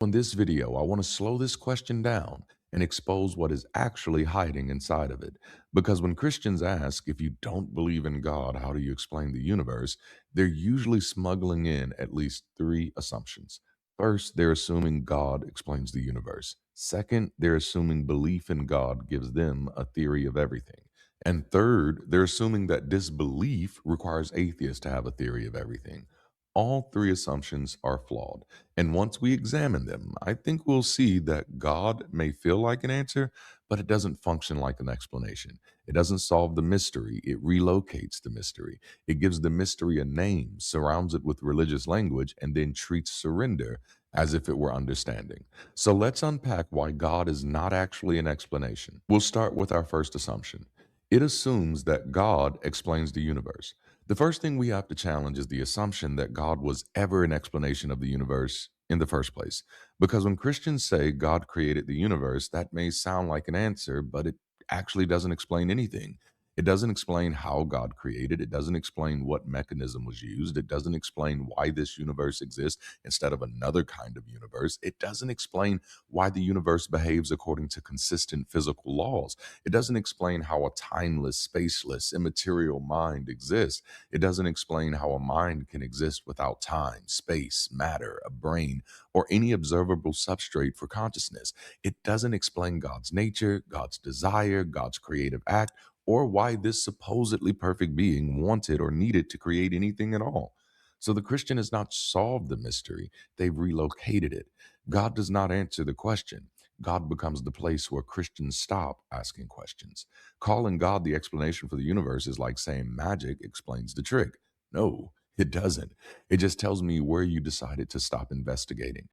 In this video, I want to slow this question down and expose what is actually hiding inside of it. Because when Christians ask, if you don't believe in God, how do you explain the universe? They're usually smuggling in at least three assumptions. First, they're assuming God explains the universe. Second, they're assuming belief in God gives them a theory of everything. And third, they're assuming that disbelief requires atheists to have a theory of everything. All three assumptions are flawed. And once we examine them, I think we'll see that God may feel like an answer, but it doesn't function like an explanation. It doesn't solve the mystery, it relocates the mystery. It gives the mystery a name, surrounds it with religious language, and then treats surrender as if it were understanding. So let's unpack why God is not actually an explanation. We'll start with our first assumption. It assumes that God explains the universe. The first thing we have to challenge is the assumption that God was ever an explanation of the universe in the first place. Because when Christians say God created the universe, that may sound like an answer, but it actually doesn't explain anything. It doesn't explain how God created. It doesn't explain what mechanism was used. It doesn't explain why this universe exists instead of another kind of universe. It doesn't explain why the universe behaves according to consistent physical laws. It doesn't explain how a timeless, spaceless, immaterial mind exists. It doesn't explain how a mind can exist without time, space, matter, a brain, or any observable substrate for consciousness. It doesn't explain God's nature, God's desire, God's creative act, or why this supposedly perfect being wanted or needed to create anything at all. So the Christian has not solved the mystery, they've relocated it. God does not answer the question. God becomes the place where Christians stop asking questions. Calling God the explanation for the universe is like saying magic explains the trick. No, it doesn't. It just tells me where you decided to stop investigating.